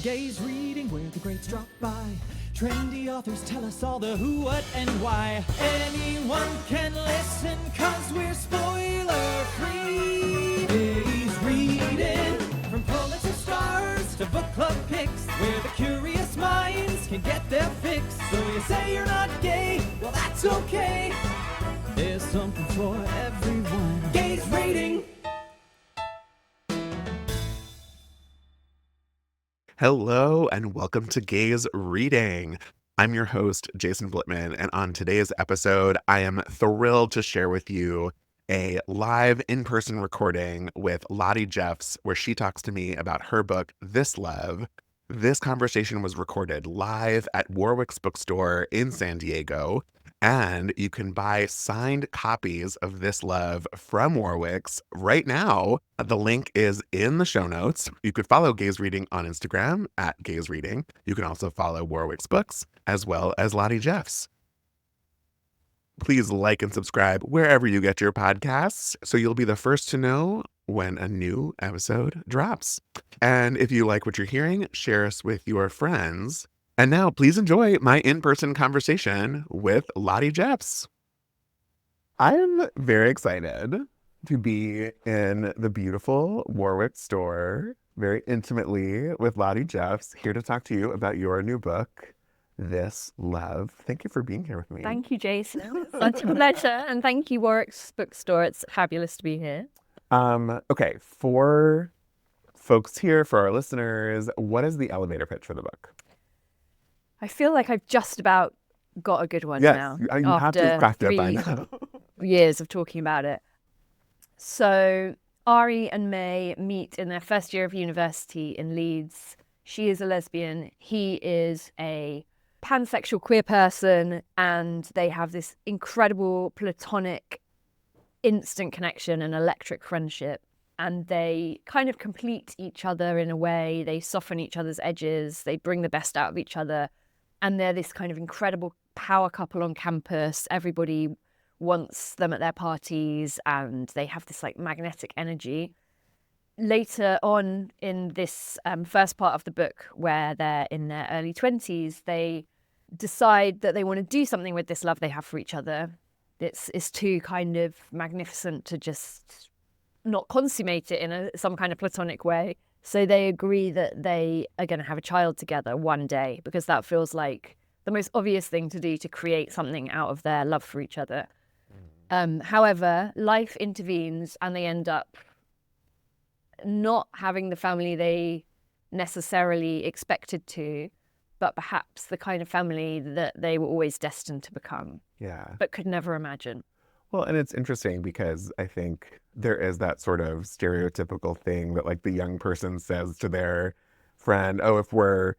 Gaze reading where the greats drop by. Trendy authors tell us all the who, what, and why. Anyone can listen, cause we're spoiler free. Gaze reading, from Pulitzer stars to book club picks, where the curious minds can get their fix. So you say you're not gay, well that's okay. There's something for everyone. Gaze reading. Hello and welcome to Gaze Reading. I'm your host, Jason Blitman, and on today's episode, I am thrilled to share with you a live in-person recording with Lotte Jeffs, where she talks to me about her book, This Love. This conversation was recorded live at Warwick's bookstore in San Diego, and you can buy signed copies of This Love from Warwick's right now. The link is in the show notes. You could follow Gaze Reading on Instagram at Gaze Reading. You can also follow Warwick's books as well as Lotte Jeffs. Please like and subscribe wherever you get your podcasts so you'll be the first to know when a new episode drops. And if you like what you're hearing, share us with your friends. And now, please enjoy my in-person conversation with Lotte Jeffs. I am very excited to be in the beautiful Warwick store, very intimately with Lotte Jeffs, here to talk to you about your new book, This Love. Thank you for being here with me. Thank you, Jason. Such a pleasure. And thank you, Warwick's bookstore. It's fabulous to be here. Okay, for folks here, for our listeners, what is the elevator pitch for the book? I feel like I've just about got a good one now. Yes, you have to craft it by now. Years of talking about it. So Ari and May meet in their first year of university in Leeds. She is a lesbian. He is a pansexual queer person. And they have this incredible platonic instant connection and electric friendship. And they kind of complete each other in a way. They soften each other's edges. They bring the best out of each other. And they're this kind of incredible power couple on campus. Everybody wants them at their parties and they have this like magnetic energy. Later on in this first part of the book, where they're in their early 20s, they decide that they want to do something with this love they have for each other. It's too kind of magnificent to just not consummate it in some kind of platonic way. So they agree that they are going to have a child together one day, because that feels like the most obvious thing to do to create something out of their love for each other. However, life intervenes and they end up not having the family they necessarily expected to, but perhaps the kind of family that they were always destined to become, but could never imagine. Well, and it's interesting because I think there is that sort of stereotypical thing that like the young person says to their friend, oh, if we're,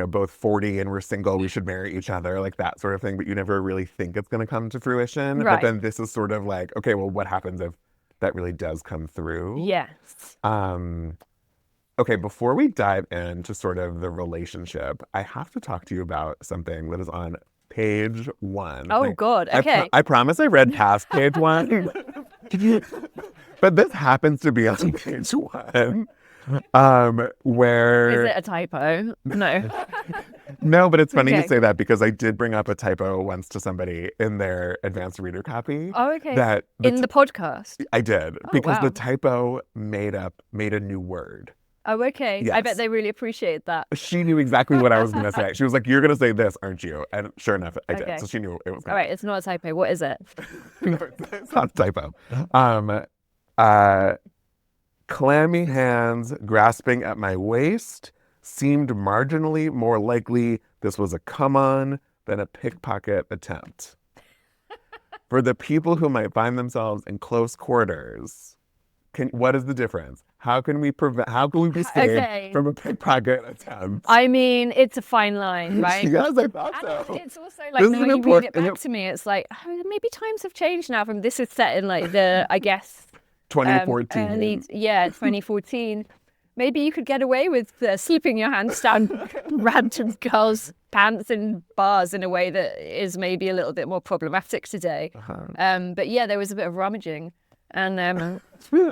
both 40 and we're single, we should marry each other, like that sort of thing. But you never really think it's going to come to fruition. Right. But then this is sort of like, okay, well, what happens if that really does come through? Yes. Okay, before we dive into sort of the relationship, I have to talk to you about something that is on page 1. Oh, God. Okay. I promise I read past page 1. But this happens to be on page 1. Where... Is it a typo? No. No, but it's funny you say that because I did bring up a typo once to somebody in their advanced reader copy. Oh, okay. In the podcast? I did. Oh, because wow. the typo made a new word. Oh, okay. Yes. I bet they really appreciate that. She knew exactly what I was going to say. She was like, you're going to say this, aren't you? And sure enough, I did. Okay. So she knew it was All right, it's not a typo. What is it? It's not a typo. Clammy hands grasping at my waist seemed marginally more likely this was a come-on than a pickpocket attempt. For the people who might find themselves in close quarters, what is the difference? How can we be saved from a pickpocket attempt? I mean, it's a fine line, right? Yes, I thought so. And it's also like, now you read it back to me, it's like, oh, maybe times have changed now from this is set in like the, I guess... 2014. 2014. Maybe you could get away with slipping your hands down random girls' pants in bars in a way that is maybe a little bit more problematic today. But yeah, there was a bit of rummaging. And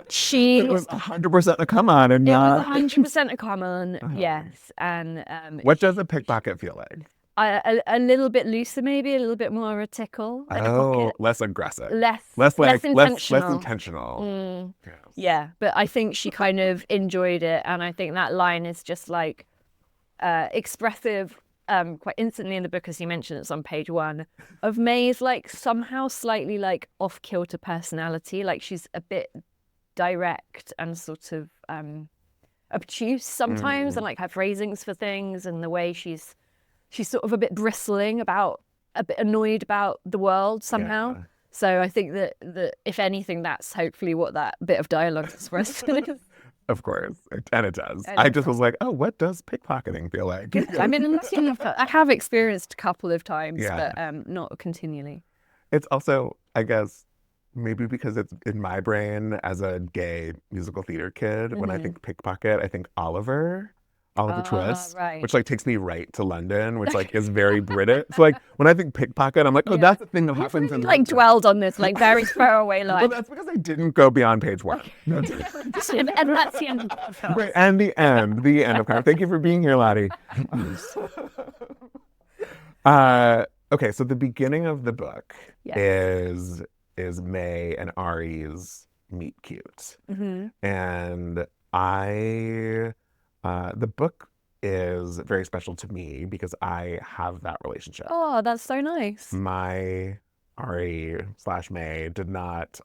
she It was 100% a come on and it was not. 100% a come on, yes. And What does a pickpocket feel like? a little bit looser, maybe a little bit more a tickle in a Oh, pocket. less aggressive. Less Less intentional. intentional. Yes. Yeah, but I think she kind of enjoyed it, and I think that line is just like expressive quite instantly in the book, as you mentioned. It's on page 1 of May's like somehow slightly like off-kilter personality. Like she's a bit direct and sort of obtuse sometimes, and like her phrasings for things and the way she's sort of a bit bristling about, a bit annoyed about the world somehow. Yeah. So I think that if anything, that's hopefully what that bit of dialogue is for us. Of course. And it does. I just was like, oh, what does pickpocketing feel like? I mean, I have experienced a couple of times, Yeah. but not continually. It's also, I guess, maybe because it's in my brain as a gay musical theater kid, when I think pickpocket, I think Oliver Twist, right. which like takes me right to London, which like is very British. So like when I think pickpocket, I'm like, oh, that's the thing that happens in Like London. dwelled on this like very throwaway line. Well, that's because I didn't go beyond page 1. No, And that's the end of the podcast. right, and the end of kind. Thank you for being here, Lottie. Okay, so the beginning of the book is May and Ari's meet cute, and the book is very special to me because I have that relationship. Oh, that's so nice. My Ari/May did not,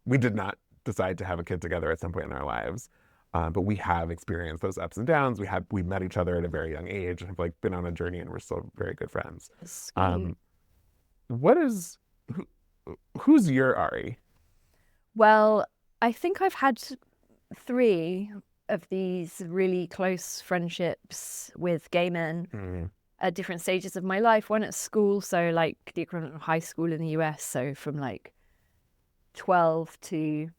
we did not decide to have a kid together at some point in our lives. But we have experienced those ups and downs. We met each other at a very young age and have like been on a journey, and we're still very good friends. Who's your Ari? Well, I think I've had 3 of these really close friendships with gay men at different stages of my life. One at school, so like the equivalent of high school in the US, so from like 12 to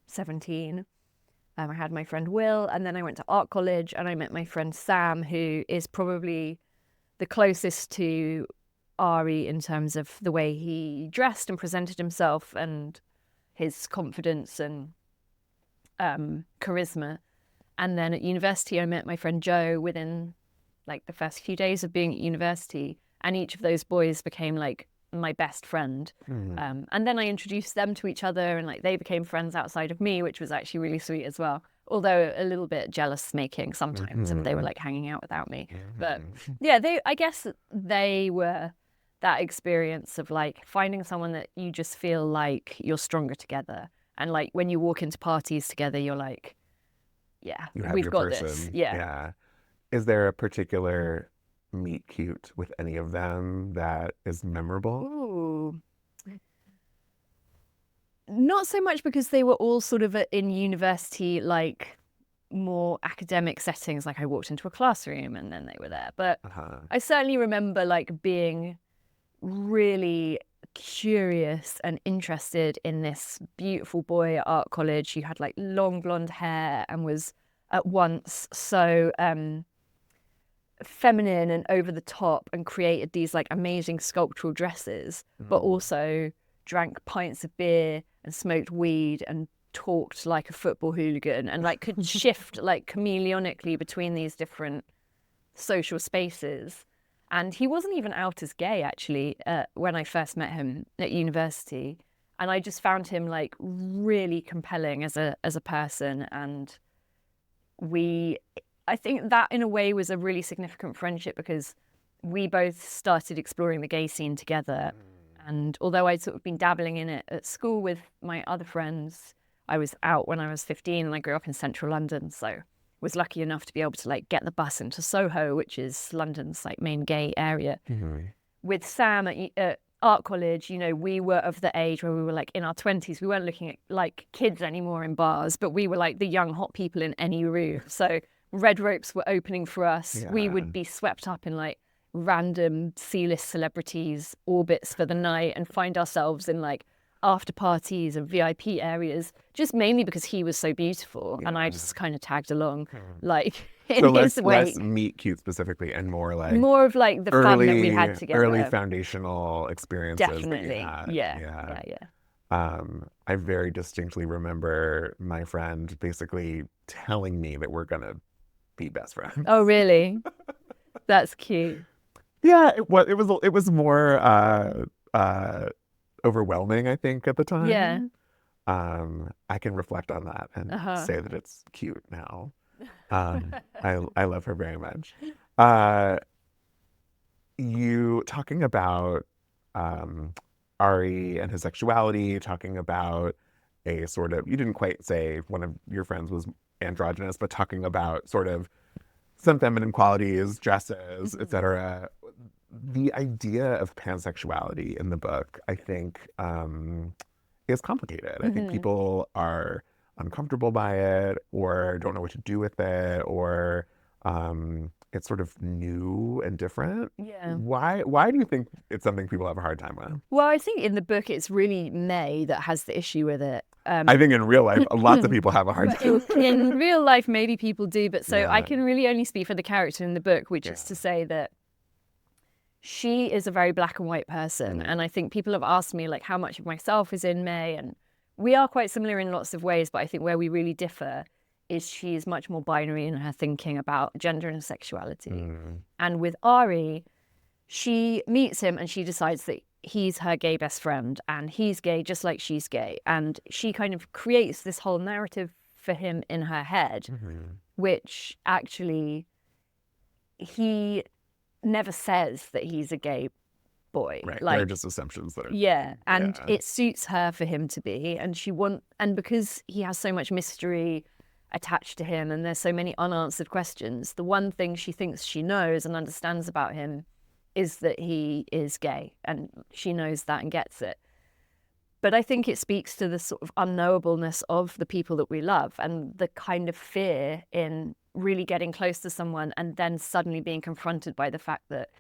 17. I had my friend Will, and then I went to art college and I met my friend Sam, who is probably the closest to Ari in terms of the way he dressed and presented himself and his confidence and charisma. And then at university, I met my friend Joe within like the first few days of being at university, and each of those boys became like my best friend. And then I introduced them to each other, and like they became friends outside of me, which was actually really sweet as well. Although a little bit jealous making sometimes if they were like hanging out without me. But yeah, I guess they were that experience of like finding someone that you just feel like you're stronger together. And like when you walk into parties together, you're like, yeah, we've got this. Yeah. Is there a particular meet cute with any of them that is memorable? Ooh. Not so much because they were all sort of in university, like more academic settings. Like I walked into a classroom and then they were there. But I certainly remember like being really curious and interested in this beautiful boy at art college who had like long blonde hair and was at once so feminine and over the top and created these like amazing sculptural dresses, but also drank pints of beer and smoked weed and talked like a football hooligan and like could shift like chameleonically between these different social spaces. And he wasn't even out as gay actually when I first met him at university, and I just found him like really compelling as a person. And I think that in a way was a really significant friendship because we both started exploring the gay scene together. And although I'd sort of been dabbling in it at school with my other friends, I was out when I was 15 and I grew up in central London. So was lucky enough to be able to like get the bus into Soho, which is London's like main gay area. With Sam at art college, you know, we were of the age where we were like in our 20s. We weren't looking at like kids anymore in bars, but we were like the young hot people in any room. So red ropes were opening for us. We would be swept up in like random C-list celebrities' orbits for the night and find ourselves in like after parties and VIP areas, just mainly because he was so beautiful and I just kind of tagged along like in his way. Less meet cute specifically and more like more of like the fun that we had together. Early foundational experiences. Definitely. That you had. Yeah. I very distinctly remember my friend basically telling me that we're gonna be best friends. Oh, really? That's cute. Yeah, it was more overwhelming, I think, at the Yeah. time. I can reflect on that and say that it's cute now. I love her very much. Uh, you talking about Ari and his sexuality, talking about a sort of, you didn't quite say one of your friends was androgynous, but talking about sort of some feminine qualities, dresses, etc. The idea of pansexuality in the book, I think, is complicated. I think people are uncomfortable by it or don't know what to do with it, or it's sort of new and different. Yeah. Why do you think it's something people have a hard time with? Well, I think in the book it's really May that has the issue with it. I think in real life, lots of people have a hard time. In real life, maybe people do, but so Yeah. I can really only speak for the character in the book, which is to say that she is a very black and white person. And I think people have asked me, like, how much of myself is in May? And we are quite similar in lots of ways, but I think where we really differ is she is much more binary in her thinking about gender and sexuality. And with Ari, she meets him and she decides that he's her gay best friend and he's gay just like she's gay. And she kind of creates this whole narrative for him in her head, which actually he never says that he's a gay boy. Right. Like, They're just assumptions that are. yeah. And Yeah. it suits her for him to be. And because he has so much mystery attached to him and there's so many unanswered questions, the one thing she thinks she knows and understands about him is that he is gay, and she knows that and gets it. But I think it speaks to the sort of unknowableness of the people that we love and the kind of fear in really getting close to someone and then suddenly being confronted by the fact that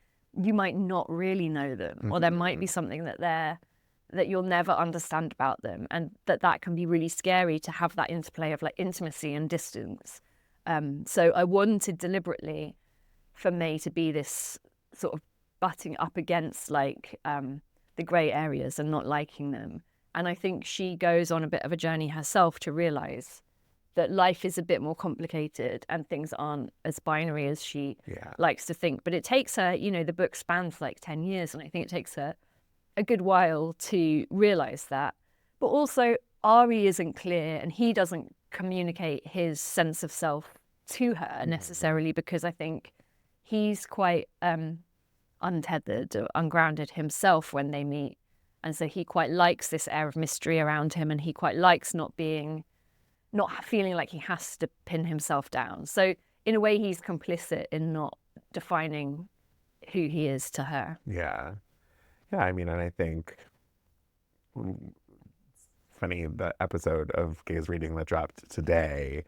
you might not really know them, or there might be something that you'll never understand about them, and that can be really scary to have that interplay of like intimacy and distance. So I wanted deliberately for May to be this sort of butting up against like the grey areas and not liking them. And I think she goes on a bit of a journey herself to realise that life is a bit more complicated and things aren't as binary as she likes to think. But it takes her, the book spans like 10 years, and I think it takes her a good while to realise that. But also, Ari isn't clear and he doesn't communicate his sense of self to her necessarily, because I think he's quite untethered or ungrounded himself when they meet. And so he quite likes this air of mystery around him, and he quite likes not feeling like he has to pin himself down. So in a way, he's complicit in not defining who he is to her. Yeah. Yeah, I mean, and I think funny, the episode of Gaze Reading that dropped today,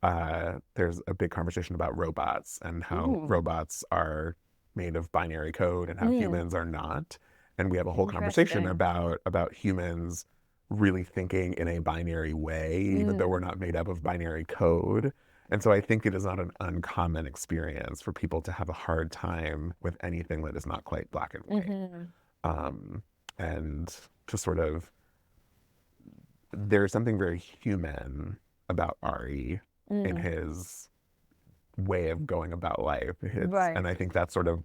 there's a big conversation about robots and how robots are made of binary code and how humans are not. And we have a whole conversation about humans really thinking in a binary way, even though we're not made up of binary code. And so I think it is not an uncommon experience for people to have a hard time with anything that is not quite black and white. And to sort of, there's something very human about Ari in his way of going about life. And I think that's sort of,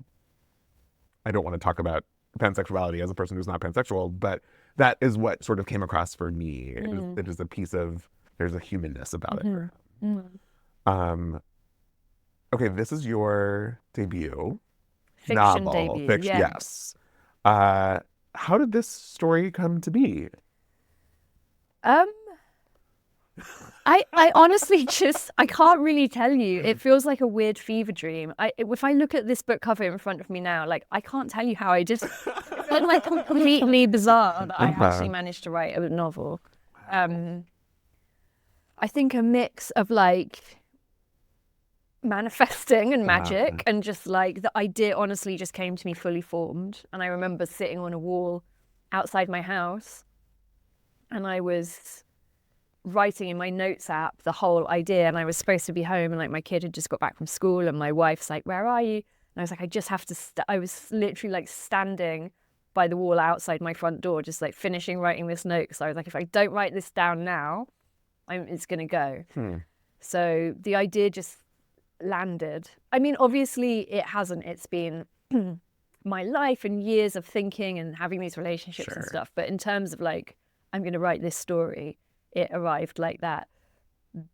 I don't want to talk about pansexuality as a person who's not pansexual, but that is what sort of came across for me. It is a piece of, there's a humanness about it. Okay, this is your debut. Fiction novel. debut, Fiction, yeah. yes. How did this story come to be? I honestly I can't really tell you. It feels like a weird fever dream. If I look at this book cover in front of me now, like, I can't tell you how I just, it felt like completely bizarre that I actually managed to write a novel. I think a mix of like manifesting and magic and just like the idea honestly just came to me fully formed. And I remember sitting on a wall outside my house and I was writing in my notes app the whole idea, and I was supposed to be home, and like my kid had just got back from school and my wife's like, where are you? And I was like, I just have to I was literally like standing by the wall outside my front door, just like finishing writing this note. Because I was like, if I don't write this down now, it's going to go. So the idea just landed. I mean, obviously it hasn't. It's been my life and years of thinking and having these relationships and stuff. But in terms of like, I'm going to write this story, it arrived like that.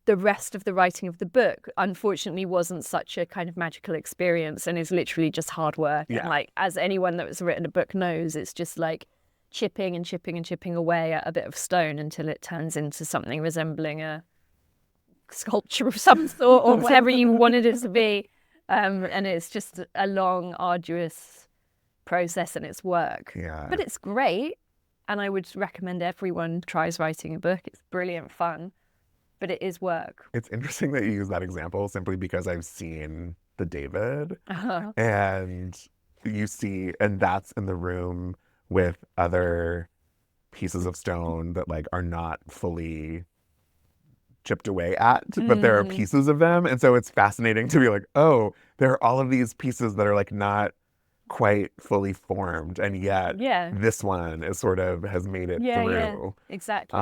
The rest of the writing of the book, unfortunately, wasn't such a kind of magical experience and is literally just hard work. And like, as anyone that has written a book knows, it's just like chipping and chipping and chipping away at a bit of stone until it turns into something resembling a sculpture of some sort or whatever you wanted it to be. And it's just a long, arduous process and it's work. But it's great. And I would recommend everyone tries writing a book. It's brilliant fun. But it is work. It's interesting that you use that example simply because I've seen the David and you see, and that's in the room with other pieces of stone that like are not fully chipped away at, but there are pieces of them. And so it's fascinating to be like, oh, there are all of these pieces that are like not quite fully formed. And yet this one is sort of has made it through. Yeah, exactly.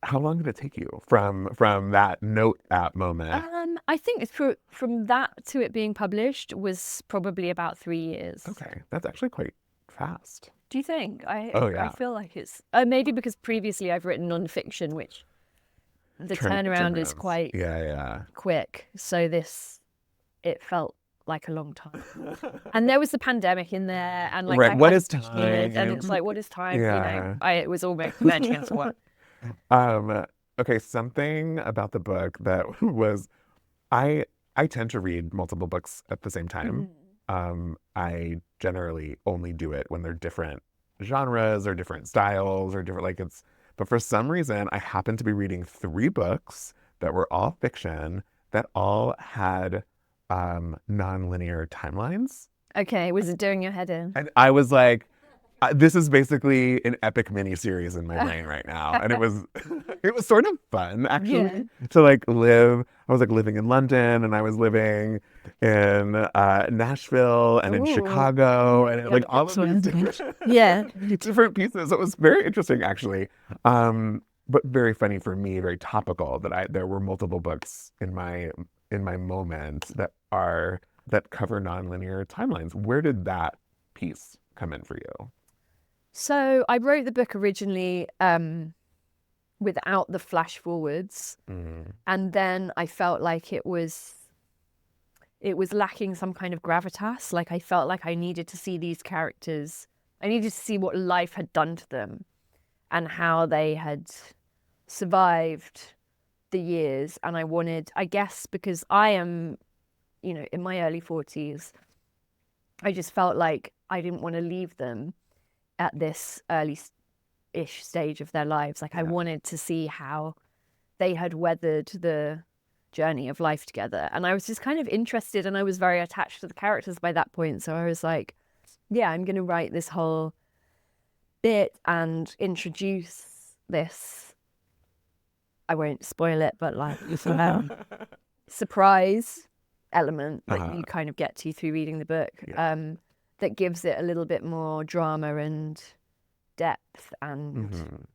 How long did it take you from that note app moment? I think it's from that to it being published was probably about 3 years. Okay, that's actually quite fast. Do you think? Oh, yeah. I feel like it's maybe because previously I've written nonfiction, which the turnaround is quite quick. So it felt like a long time. And there was the pandemic in there, and like what is time? And it's like, what is time? You know, it was almost mentioning what. Okay, something about the book that was, I tend to read multiple books at the same time. I generally only do it when they're different genres or different styles or different, but for some reason I happened to be reading 3 books that were all fiction that all had non-linear timelines. Okay, was it doing your head in? And I was like, this is basically an epic mini-series in my brain right now. And it was sort of fun, actually, to like live. I was like living in London and I was living in Nashville and in Chicago and like all of these different pieces. It was very interesting, actually. But very funny for me, very topical that there were multiple books in my moment that cover nonlinear timelines. Where did that piece come in for you? So I wrote the book originally without the flash forwards, and then I felt like it was lacking some kind of gravitas. Like I felt like I needed to see these characters. I needed to see what life had done to them, and how they had survived the years. And I wanted, I guess, because I am, in my early 40s, I just felt like I didn't want to leave them at this early-ish stage of their lives. Like I wanted to see how they had weathered the journey of life together. And I was just kind of interested, and I was very attached to the characters by that point. So I was like, yeah, I'm going to write this whole bit and introduce this. I won't spoil it, but like surprise element that you kind of get to through reading the book. That gives it a little bit more drama and depth, and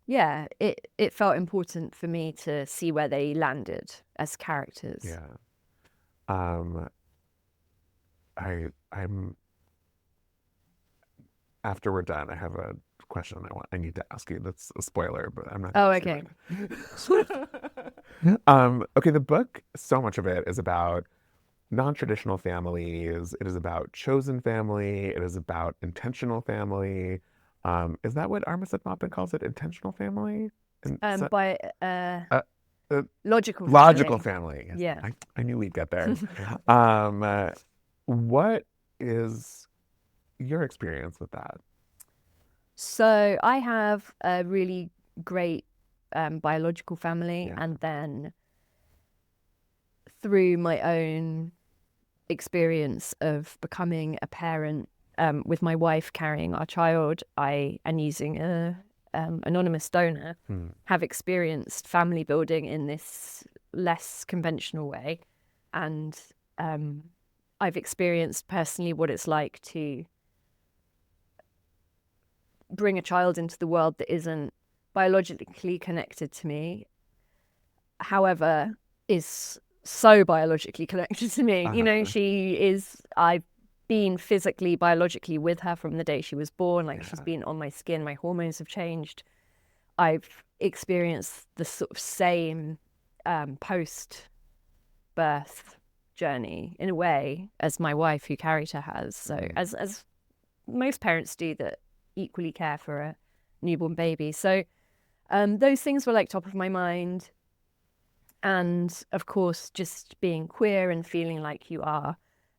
it felt important for me to see where they landed as characters. I'm after we're done, I have a question I need to ask you. That's a spoiler, but I'm not. Oh, okay. Okay, the book, so much of it is about non-traditional families. It is about chosen family. It is about intentional family. Is that what Armistead Maupin calls it? Intentional family? Logical family. Yes. Yeah. I knew we'd get there. What is your experience with that? So I have a really great biological family, and then through my own experience of becoming a parent with my wife carrying our child, and using a anonymous donor, have experienced family building in this less conventional way. And I've experienced personally what it's like to bring a child into the world that isn't biologically connected to me, however, is so biologically connected to me. You know, I've been physically, biologically with her from the day she was born. Like, she's been on my skin, my hormones have changed. I've experienced the sort of same post-birth journey in a way as my wife who carried her has. So as most parents do that equally care for a newborn baby. So those things were like top of my mind. And of course, just being queer and feeling like you are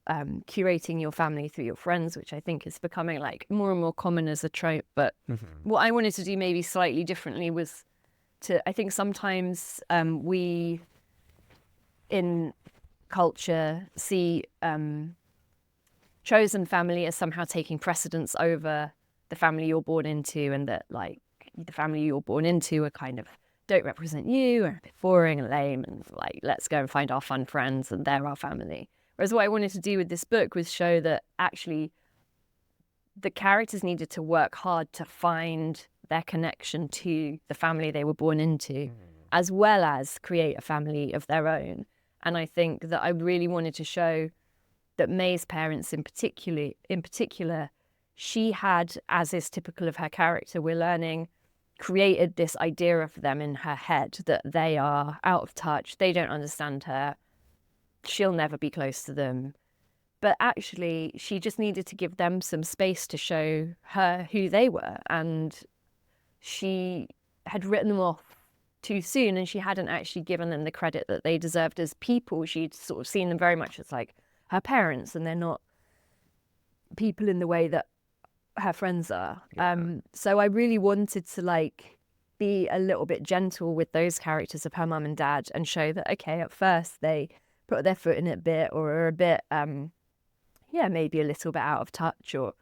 curating your family through your friends, which I think is becoming like more and more common as a trope. But what I wanted to do maybe slightly differently was I think sometimes we in culture see chosen family as somehow taking precedence over the family you're born into, and that like the family you're born into are kind of don't represent you, are a bit boring and lame, and like let's go and find our fun friends and they're our family. Whereas what I wanted to do with this book was show that actually the characters needed to work hard to find their connection to the family they were born into, as well as create a family of their own. And I think that I really wanted to show that May's parents in particular, she had, as is typical of her character, we're learning, created this idea of them in her head that they are out of touch, they don't understand her, she'll never be close to them. But actually, she just needed to give them some space to show her who they were. And she had written them off too soon, and she hadn't actually given them the credit that they deserved as people. She'd sort of seen them very much as like her parents, and they're not people in the way that her friends are. So I really wanted to like be a little bit gentle with those characters of her mum and dad and show that, okay, at first they put their foot in it a bit, or are a bit, maybe a little bit out of touch, or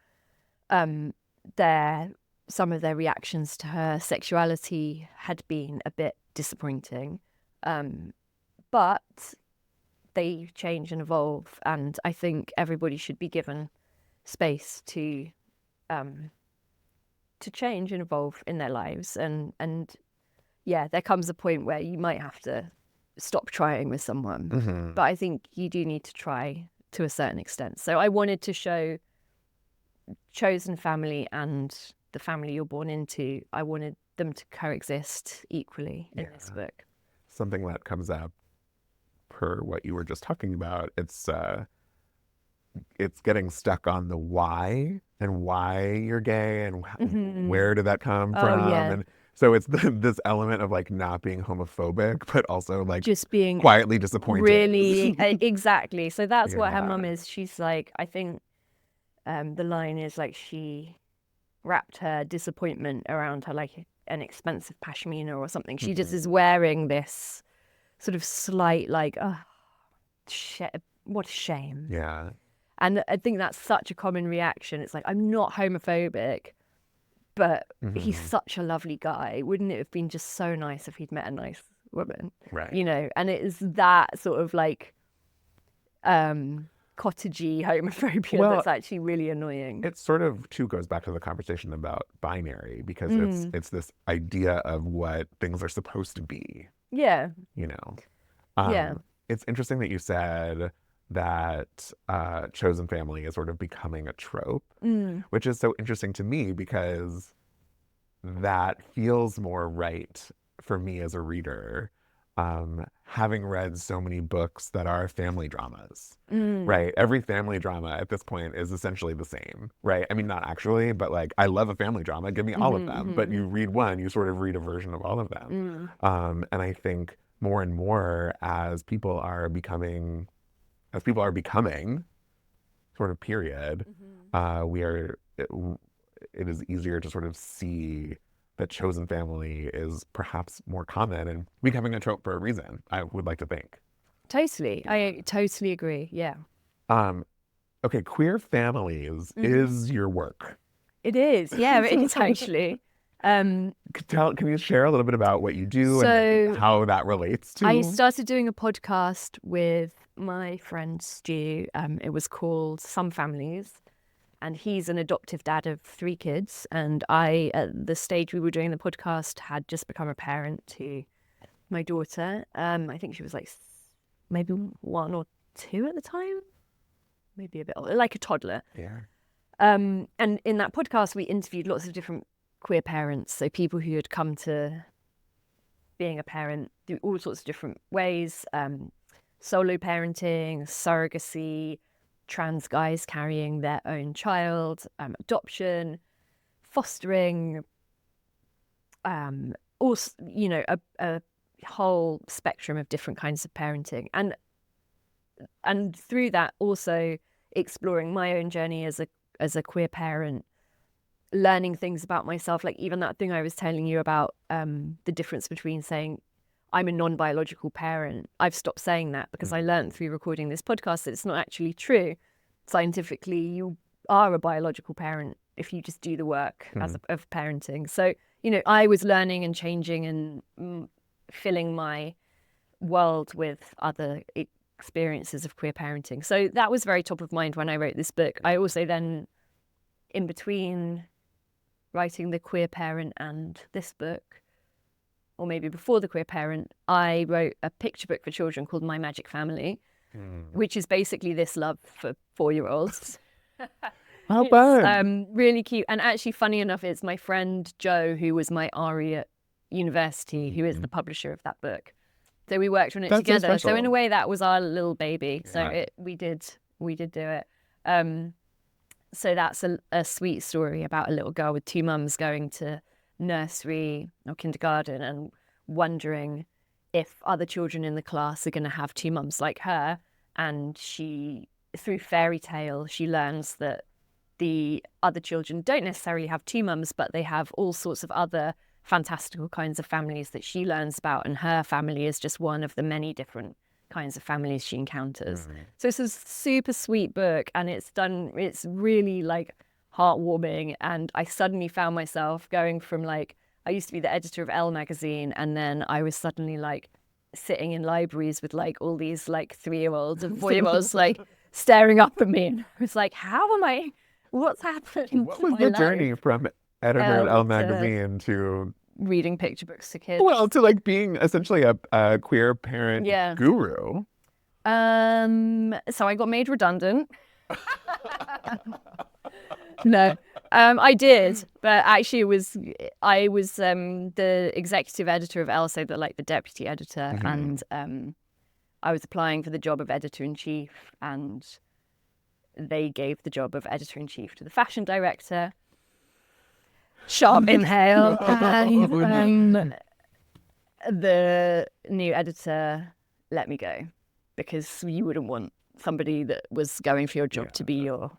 some of their reactions to her sexuality had been a bit disappointing. But they change and evolve, and I think everybody should be given space to change and evolve in their lives. And yeah, there comes a point where you might have to stop trying with someone, but I think you do need to try to a certain extent. So I wanted to show chosen family and the family you're born into, I wanted them to coexist equally in this book. Something that comes up per what you were just talking about, it's getting stuck on the why and why you're gay and where did that come from. And so it's this element of like not being homophobic, but also like just being quietly disappointed. Really, exactly. So that's what her mum is. She's like, I think the line is like she wrapped her disappointment around her like an expensive pashmina or something. She just is wearing this sort of slight like, oh, what a shame. Yeah. And I think that's such a common reaction. It's like, I'm not homophobic, but he's such a lovely guy. Wouldn't it have been just so nice if he'd met a nice woman? Right. You know, and it is that sort of like cottagey homophobia that's actually really annoying. It sort of too goes back to the conversation about binary, because it's this idea of what things are supposed to be. Yeah. You know. It's interesting that you said that chosen family is sort of becoming a trope, which is so interesting to me because that feels more right for me as a reader, having read so many books that are family dramas, right? Every family drama at this point is essentially the same, right? I mean, not actually, but like, I love a family drama, give me all of them, but you read one, you sort of read a version of all of them. And I think more and more as people are becoming sort of period, it is easier to sort of see that chosen family is perhaps more common and becoming a trope for a reason, I would like to think. Totally. I totally agree. Yeah. Okay, queer families is your work. It is. Yeah, it is actually. Can you share a little bit about what you do and how that relates to? I started doing a podcast with my friend Stu. It was called Some Families, and he's an adoptive dad of 3 kids. And I, at the stage we were doing the podcast, had just become a parent to my daughter. I think she was like maybe 1 or 2 at the time, maybe a bit older, like a toddler. Yeah. And in that podcast, we interviewed lots of different queer parents, so people who had come to being a parent through all sorts of different ways, solo parenting, surrogacy, trans guys carrying their own child, adoption, fostering, also, you know, a whole spectrum of different kinds of parenting. And through that also exploring my own journey as a queer parent, learning things about myself, like even that thing I was telling you about, the difference between saying I'm a non-biological parent. I've stopped saying that because I learned through recording this podcast that it's not actually true. Scientifically, you are a biological parent if you just do the work of parenting. So, you know, I was learning and changing and filling my world with other experiences of queer parenting. So that was very top of mind when I wrote this book. I also then, in between writing The Queer Parent and this book, or maybe before The Queer Parent, I wrote a picture book for children called My Magic Family, which is basically this love for 4-year-olds. How fun. It's really cute. And actually, funny enough, it's my friend Joe, who was my RE at university, who is the publisher of that book. So we worked on it together. So in a way, that was our little baby. So we did do it. So that's a sweet story about a little girl with 2 mums going to nursery or kindergarten and wondering if other children in the class are going to have 2 mums like her. And she, through fairy tale, she learns that the other children don't necessarily have 2 mums, but they have all sorts of other fantastical kinds of families that she learns about. And her family is just one of the many different kinds of families she encounters. So it's a super sweet book, and it's really like heartwarming. And I suddenly found myself going from like, I used to be the editor of ELLE magazine, and then I was suddenly like sitting in libraries with like all these like 3-year-olds and 4-year-olds like staring up at me, and I was like, what's happening? What was the journey from editor of ELLE magazine to reading picture books to kids? Well, to like being essentially a queer parent guru. So I got made redundant. No, I did, but actually I was the executive editor of ELLE, so the deputy editor, and I was applying for the job of editor-in-chief, and they gave the job of editor-in-chief to the fashion director. Sharp inhale. And the new editor let me go because you wouldn't want somebody that was going for your job to be your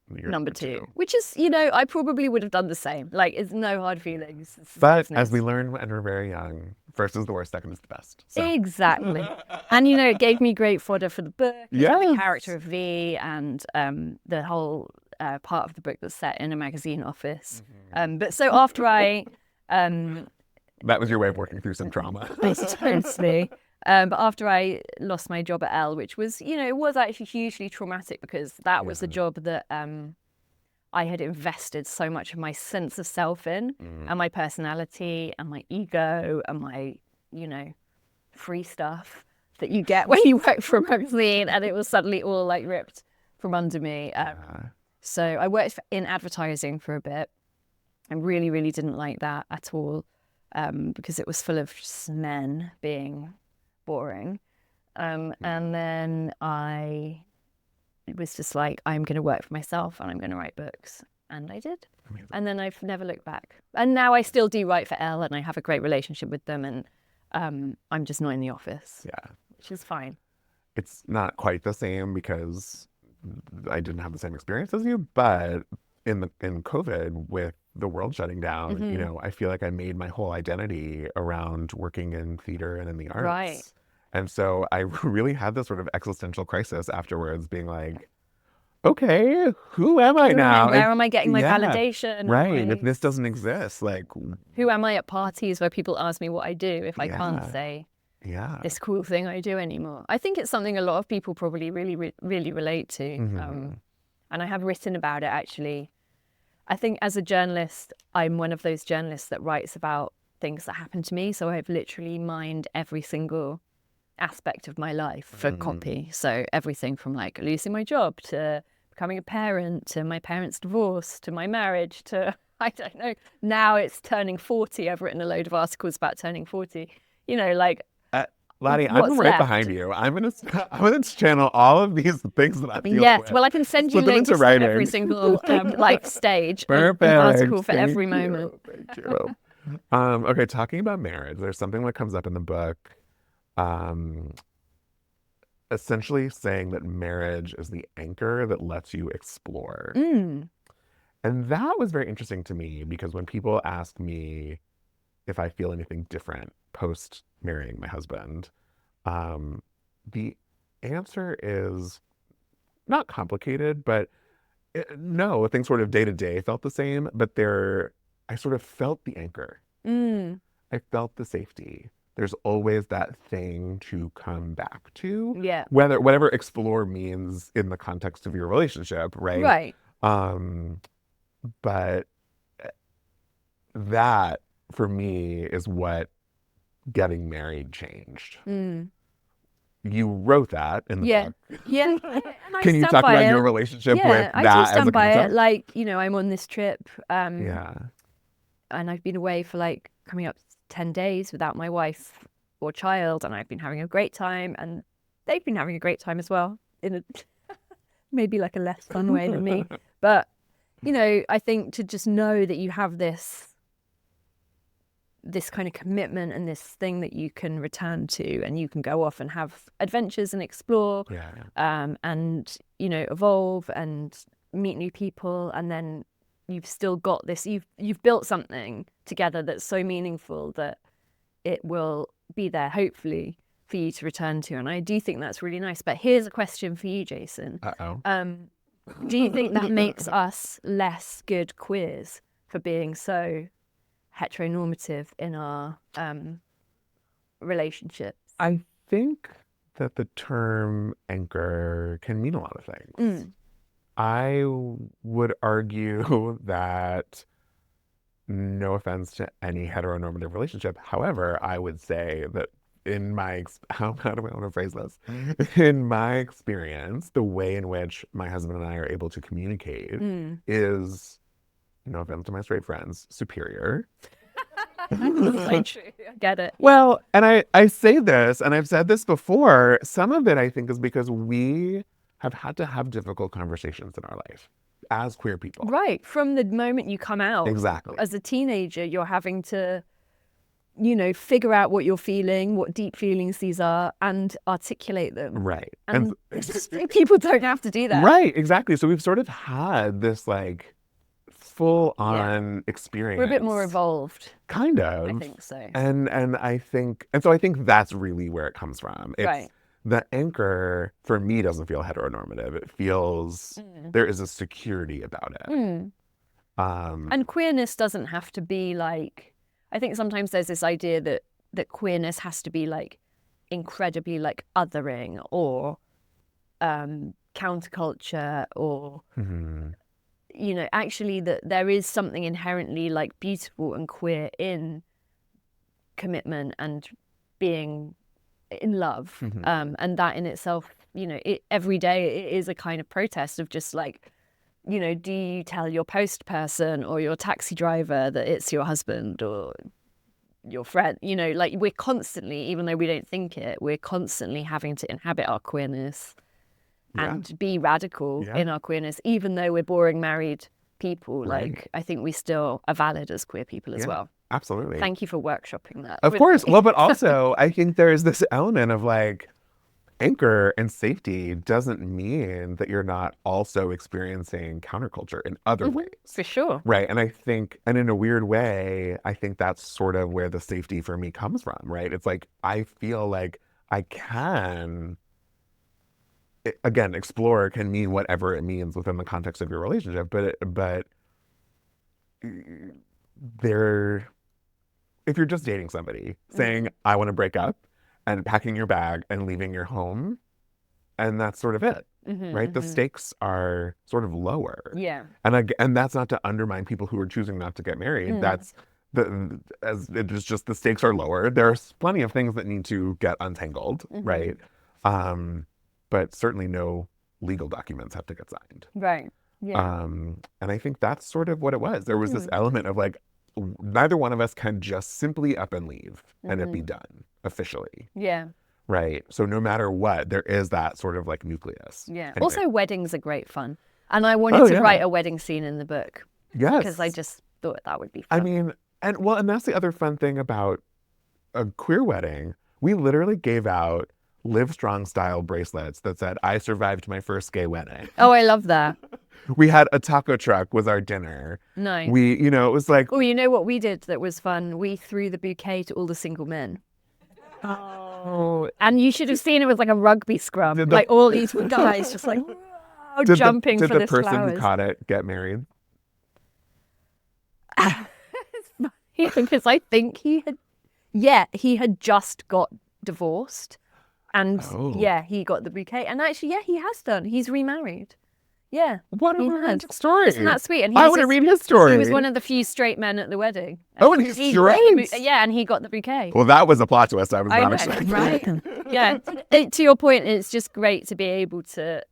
number 2, which is, you know, I probably would have done the same. Like, it's no hard feelings. But as we learn when we're very young, first is the worst, second is the best. So. Exactly. And, you know, it gave me great fodder for the book. The character of V and the whole part of the book that's set in a magazine office. But so after I... that was your way of working through some trauma. Totally. But after I lost my job at ELLE, which was, you know, it was actually hugely traumatic because that was the job that I had invested so much of my sense of self in, and my personality and my ego and my, you know, free stuff that you get when you work for a magazine, and it was suddenly all like ripped from under me. So I worked in advertising for a bit. I really, really didn't like that at all because it was full of just men being boring. And then I was just like, I'm going to work for myself and I'm going to write books. And I did. Amazing. And then I've never looked back. And now I still do write for ELLE, and I have a great relationship with them. And I'm just not in the office. Yeah. Which is fine. It's not quite the same because I didn't have the same experience as you, but in COVID, with the world shutting down, you know, I feel like I made my whole identity around working in theater and in the arts. Right. And so I really had this sort of existential crisis afterwards, being like, okay, who am I now? Where am I getting my validation? Right. If this doesn't exist, like... Who am I at parties where people ask me what I do if I can't say this cool thing I do anymore? I think it's something a lot of people probably really relate to. And I have written about it, actually. I think as a journalist, I'm one of those journalists that writes about things that happen to me. So I've literally mined every single aspect of my life for copy. So everything from like losing my job to becoming a parent to my parents' divorce to my marriage to, I don't know, now it's turning 40. I've written a load of articles about turning 40. You know, like Lottie, what's I'm right left? behind you. I'm gonna channel all of these things that I feel Yes, with. well, I can send you Put them links into to writing. every single life stage, Perfect. an article for Thank every you. moment. Thank you. Okay, talking about marriage, there's something that comes up in the book, um, essentially saying that marriage is the anchor that lets you explore. Mm. And that was very interesting to me because when people ask me if I feel anything different post marrying my husband, the answer is not complicated, but no, things sort of day to day felt the same, but I sort of felt the anchor. Mm. I felt the safety. There's always that thing to come back to, Yeah. whatever explore means in the context of your relationship, right? Right. But that for me is what getting married changed. Mm. You wrote that in the book. Yeah. And I Can you stand talk by about it. your relationship with Yeah, I do that as a stand by it. concept? Like, you know, I'm on this trip, Yeah. and I've been away for like coming up to 10 days without my wife or child, and I've been having a great time, and they've been having a great time as well, in a maybe like a less fun way than me. But, you know, I think to just know that you have this kind of commitment and this thing that you can return to, and you can go off and have adventures and explore, and, you know, evolve and meet new people, and then you've still got this, you've built something together that's so meaningful that it will be there, hopefully, for you to return to. And I do think that's really nice. But here's a question for you, Jason. Do you think that makes us less good queers for being so heteronormative in our relationships? I think that the term anchor can mean a lot of things. I would argue that, no offense to any heteronormative relationship, however, I would say that how do I want to phrase this? In my experience, the way in which my husband and I are able to communicate is, no offense to my straight friends, superior. Like, true. I get it. Well, and I say this, and I've said this before, some of it I think is because we have had to have difficult conversations in our life as queer people. Right. From the moment you come out. Exactly. As a teenager, you're having to, you know, figure out what you're feeling, what deep feelings these are, and articulate them. Right. And people don't have to do that. Right, exactly. So we've sort of had this like full-on experience. We're a bit more evolved. Kind of. I think so. And I think that's really where it comes from. Right. The anchor for me doesn't feel heteronormative. It feels there is a security about it. And queerness doesn't have to be like, I think sometimes there's this idea that queerness has to be like incredibly like othering or counterculture or you know, actually that there is something inherently like beautiful and queer in commitment and being in love. And that in itself, you know, every day it is a kind of protest of just like, you know, do you tell your post person or your taxi driver that it's your husband or your friend? You know, like we're constantly, even though we don't think it, we're constantly having to inhabit our queerness and be radical in our queerness, even though we're boring married people. Right. Like, I think we still are valid as queer people as well. Absolutely. Thank you for workshopping that. Of course. Well, but also I think there's this element of like anchor and safety doesn't mean that you're not also experiencing counterculture in other ways. For sure. Right. And I think, and in a weird way, I think that's sort of where the safety for me comes from, right? It's like, I feel like I can, again, explore can mean whatever it means within the context of your relationship, but if you're just dating somebody, saying, I want to break up, and packing your bag and leaving your home, and that's sort of it. right? The stakes are sort of lower. Yeah. And that's not to undermine people who are choosing not to get married. That's as it is just the stakes are lower. There's plenty of things that need to get untangled, right? But certainly no legal documents have to get signed. Right. Yeah. And I think that's sort of what it was. There was this element of like, neither one of us can just simply up and leave and it be done officially. Yeah. Right. So no matter what, there is that sort of like nucleus. Yeah. Anyway. Also, weddings are great fun. And I wanted to write a wedding scene in the book. Yes. Because I just thought that would be fun. I mean, and that's the other fun thing about a queer wedding. We literally gave out Live Strong style bracelets that said, "I survived my first gay wedding." Oh, I love that. We had a taco truck was our dinner. Nice. We, it was like... Oh, you know what we did that was fun? We threw the bouquet to all the single men. Oh. And you should have seen it was like a rugby scrum. Like all these guys just like jumping for this flowers. Did the person who caught it get married? It's funny because I think he had just got divorced. And he got the bouquet. And actually, he has done. He's remarried. Yeah. What a romantic story. Isn't that sweet? And I want to read his story. He was one of the few straight men at the wedding. And he's straight? Yeah, and he got the bouquet. Well, that was a plot twist I was not expecting. Right? Yeah. To your point, it's just great to be able to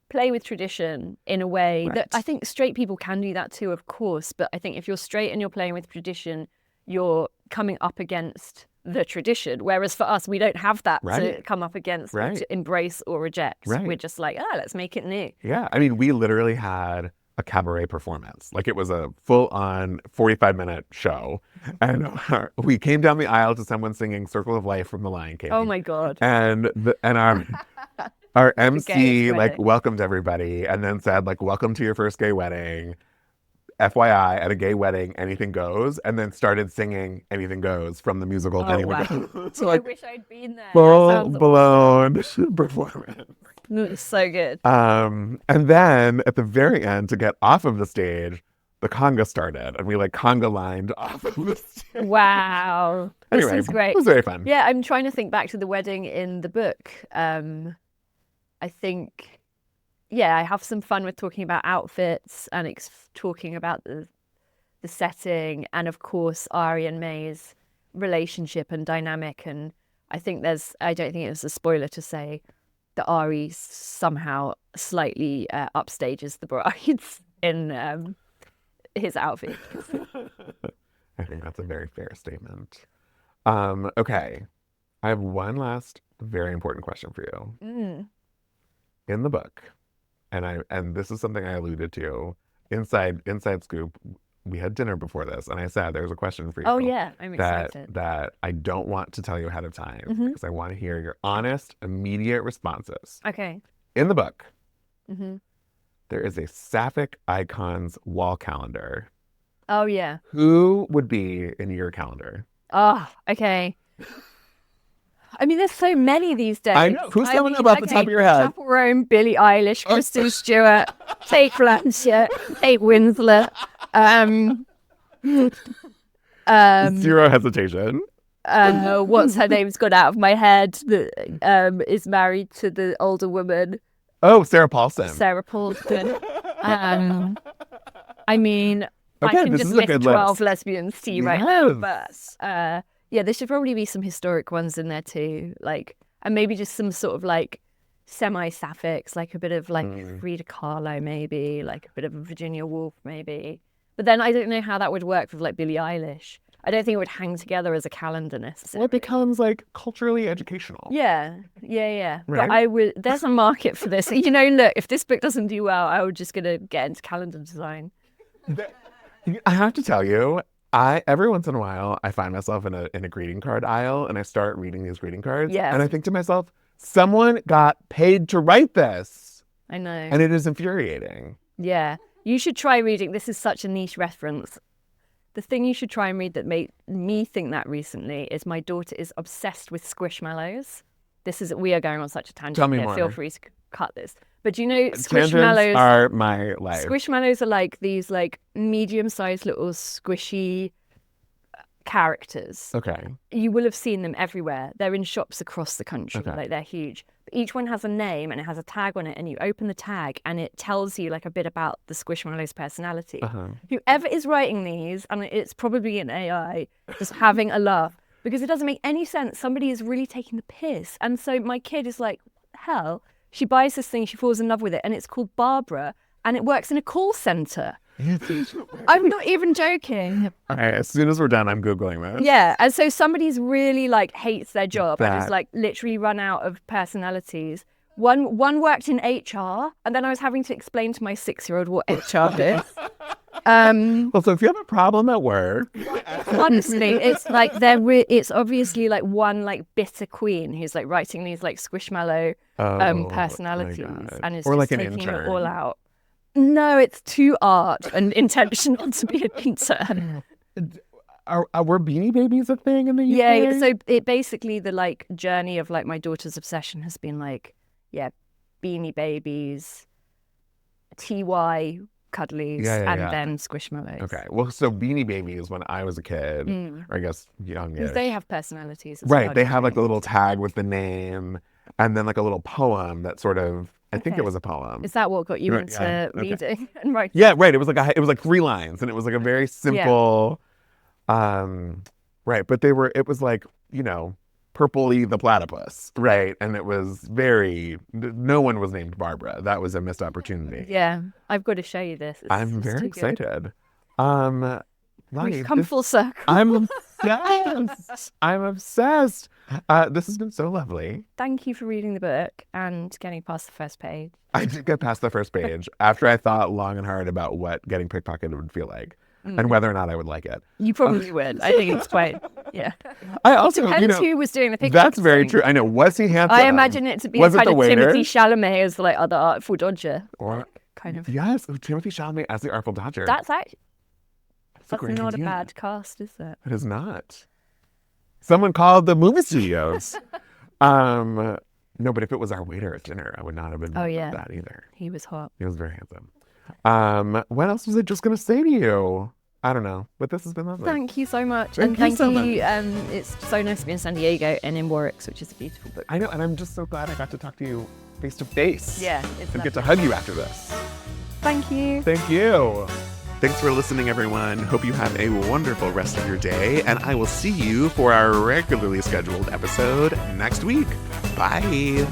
play with tradition in a way that I think straight people can do that too, of course. But I think if you're straight and you're playing with tradition, you're coming up against the tradition, whereas for us we don't have that to come up against or to embrace or reject. We're just like, let's make it new. I mean, we literally had a cabaret performance. Like it was a full-on 45-minute show, and we came down the aisle to someone singing "Circle of Life" from The Lion King. Oh my god. And our MC like welcomed everybody and then said like, "Welcome to your first gay wedding. FYI, at a gay wedding, anything goes," and then started singing "Anything Goes" from the musical Anything Goes. So, like, I wish I'd been there. Full-blown performance. It's so good. And then at the very end, to get off of the stage, the conga started, and we like conga lined off of the stage. Wow. Anyway, this is great. It was very fun. Yeah, I'm trying to think back to the wedding in the book. I think... Yeah, I have some fun with talking about outfits and talking about the setting and, of course, Ari and May's relationship and dynamic. And I don't think it was a spoiler to say that Ari somehow slightly upstages the brides in his outfit. I think that's a very fair statement. Okay, I have one last very important question for you. In the book, and this is something I alluded to inside Scoop. We had dinner before this, and I said there's a question for you. Oh yeah, I'm excited. That I don't want to tell you ahead of time because I want to hear your honest, immediate responses. Okay. In the book, there is a Sapphic Icons wall calendar. Oh yeah. Who would be in your calendar? Oh, okay. I mean, there's so many these days. I know. Who's coming up off the top of your head? Chapel Roan, Billie Eilish, Kristen Stewart, Kate Blanchett, Kate Winslet. Zero hesitation. What's her name's gone out of my head that is married to the older woman. Oh, Sarah Paulson. Sarah Paulson. I mean, okay, I can just list 12 lesbians to you right now. But yeah, there should probably be some historic ones in there too. Like, and maybe just some sort of like semi-sapphics, like a bit of like Frida Kahlo maybe, like a bit of a Virginia Woolf maybe. But then I don't know how that would work with like Billie Eilish. I don't think it would hang together as a calendar necessarily. Well, it becomes like culturally educational. Yeah. Right? But there's a market for this. Look, if this book doesn't do well, I was just going to get into calendar design. I have to tell you, every once in a while, I find myself in a greeting card aisle and I start reading these greeting cards. Yeah. And I think to myself, someone got paid to write this. I know. And it is infuriating. Yeah. You should try reading. This is such a niche reference. The thing you should try and read that made me think that recently is my daughter is obsessed with Squishmallows. We are going on such a tangent. Tell me more. Feel free to cut this. But do you know Squishmallows Squishmallows are my life. Squishmallows are like these like medium-sized little squishy characters. Okay. You will have seen them everywhere. They're in shops across the country. Okay. Like they're huge. each one has a name and it has a tag on it, and you open the tag and it tells you like a bit about the Squishmallow's personality. Whoever is writing these, and it's probably an AI, just having a laugh because it doesn't make any sense. Somebody is really taking the piss. And so my kid is like, what the hell? She buys this thing, she falls in love with it, and it's called Barbara, and it works in a call center. I'm not even joking. All right, as soon as we're done, I'm Googling this. Yeah, and so somebody's really like hates their job and is like literally run out of personalities. One worked in HR, and then I was having to explain to my 6-year-old what HR is. Well, so if you have a problem at work, Honestly, it's like it's obviously like one like bitter queen who's like writing these like Squishmallow personalities, and it's or just like an taking intern. it all out. No, it's too art and intentional to be an intern. were Beanie Babies a thing in the UK? Yeah, so it basically the like journey of like my daughter's obsession has been like, Beanie Babies, TY Cuddlies, and then Squishmallows. Okay, well, so Beanie Babies when I was a kid, or I guess youngish. Because they have personalities. Right, they have like a little tag with the name, and then like a little poem that sort of, I think it was a poem. Is that what got you into reading and writing? Yeah, right. It was like 3 lines, and it was like a very simple, right. But it was like, Purpley the Platypus, right? And it was no one was named Barbara. That was a missed opportunity. Yeah, I've got to show you this. I'm very excited. We've come full circle. I'm obsessed. I'm obsessed. This has been so lovely. Thank you for reading the book and getting past the first page. I did get past the first page after I thought long and hard about what getting pickpocketed would feel like and whether or not I would like it. You probably would. I think it's quite, I also, depends who was doing the pickpocketing. That's very true. I know. Was he handsome? I imagine it to be kind of Timothée Chalamet as the like other Artful Dodger. Or kind of. Yes, Timothée Chalamet as the Artful Dodger. That's actually That's not a bad cast, is it? It is not. Someone called the movie studios. No, but if it was our waiter at dinner, I would not have been that either. He was hot. He was very handsome. What else was I just going to say to you? I don't know, but this has been lovely. Thank you so much. Thank you so much. It's so nice to be in San Diego and in Warwick, which is a beautiful book. I know, and I'm just so glad I got to talk to you face to face. Yeah, it's and lovely. get to hug you after this. Thank you. Thank you. Thanks for listening, everyone. Hope you have a wonderful rest of your day, and I will see you for our regularly scheduled episode next week. Bye.